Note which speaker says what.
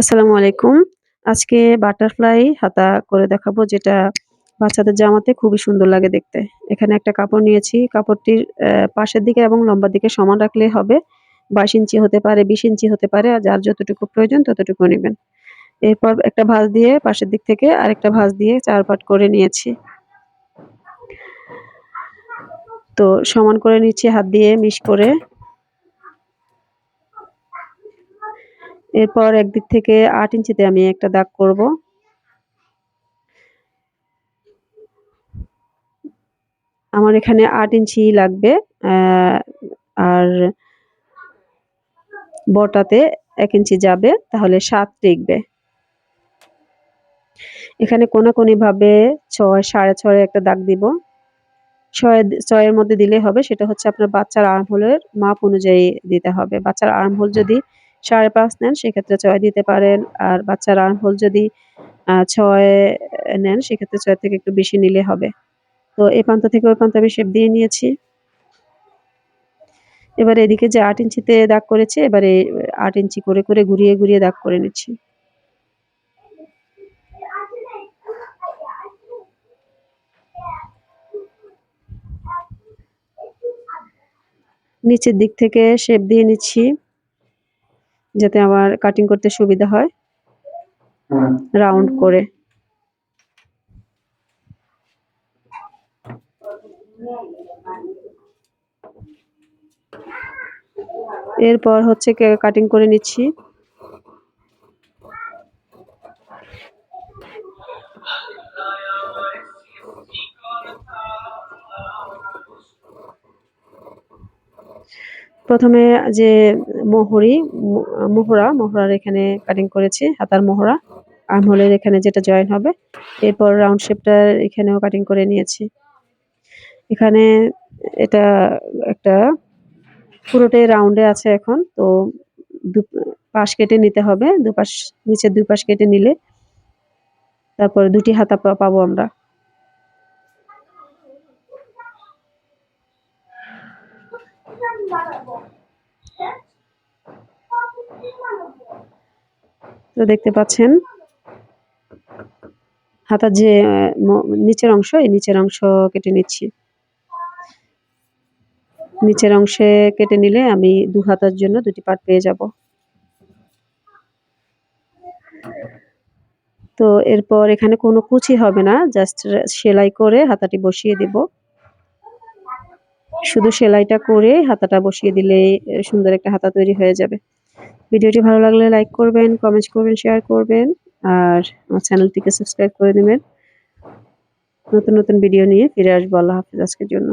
Speaker 1: আসসালামু আলাইকুম। আজকে বাটারফ্লাই হাতা করে দেখাবো, যেটা বাচ্চাদের জামাতে খুবই সুন্দর লাগে দেখতে। এখানে একটা কাপড় নিয়েছি। কাপড়টির পাশের দিকে এবং লম্বার দিকে সমান রাখলেই হবে। 22 ইঞ্চি হতে পারে, 20 ইঞ্চি হতে পারে। আর যার যতটুকু প্রয়োজন ততটুকু নিবেন। এরপর একটা ভাঁজ দিয়ে পাশের দিক থেকে আরেকটা ভাঁজ দিয়ে 4 পাট করে নিয়েছি। তো সমান করে নিচ্ছি হাত দিয়ে মিশ করে। এরপর একদিক থেকে 8 ইঞ্চিতে আমি একটা দাগ করব। আমার এখানে 8 ইঞ্চি লাগবে। আর বটাতে 1 ইঞ্চি যাবে, তাহলে 7 টিকবে। এখানে কোনাকুনি ভাবে 6, 6.5 একটা দাগ দিব। 6 এর মধ্যে দিলেই হবে। সেটা হচ্ছে আপনার বাচ্চার আর্মহোলের মাপ অনুযায়ী দিতে হবে। বাচ্চার আর্মহোল যদি 5.5 নেন সেক্ষেত্রে 6 দিতে পারেন। আর বাচ্চার আর্মহোল যদি 6 নেন সেক্ষেত্রে 6 থেকে একটু বেশি নিলে হবে। তো এই প্রান্ত থেকে ওই প্রান্তে আমি শেপ দিয়ে নিয়েছি। এবার এদিকে যে 8 ইঞ্চিতে দাগ করেছি, এবারে 8 ইঞ্চি করে ঘুরিয়ে ঘুরিয়ে দাগ করে নিচ্ছি। নিচের দিক থেকে শেপ দিয়ে নিচ্ছি, যাতে আমার কাটিং করতে সুবিধা হয় রাউন্ড করে। এরপর হচ্ছে কাটিং করে নিচ্ছি। প্রথমে যে মোহরার এখানে কাটিং করেছি, হাতার মোহরা আর্মহোলের এখানে যেটা জয়েন হবে। এরপর রাউন্ড শেপটার এখানেও কাটিং করে নিয়েছি। এখানে এটা একটা পুরোটাই রাউন্ডে আছে এখন। তো পাশ কেটে নিতে হবে। দুপাশ, নিচের 2 পাশ কেটে নিলে তারপরে 2টি হাতা পাবো আমরা। তো দেখতে পাচ্ছেন হাতার যে নিচের অংশ, এই নিচের অংশ কেটে নিচ্ছি। নিচের অংশে কেটে নিলে আমি 2 হাতার জন্য 2টি পার্ট পেয়ে যাব। তো এরপর এখানে কোনো কুচি হবে না, জাস্ট সেলাই করে হাতাটি বসিয়ে দিব। শুধু সেলাইটা করে হাতাটা বসিয়ে দিলেই সুন্দর একটা হাতা তৈরি হয়ে যাবে। ভিডিওটি ভালো লাগলে লাইক করবেন, কমেন্ট করবেন, শেয়ার করবেন। আর আমার চ্যানেলটিকে সাবস্ক্রাইব করে নেবেন। নতুন নতুন ভিডিও নিয়ে ফিরে আসবো। আল্লাহ হাফেজ আজকের জন্য।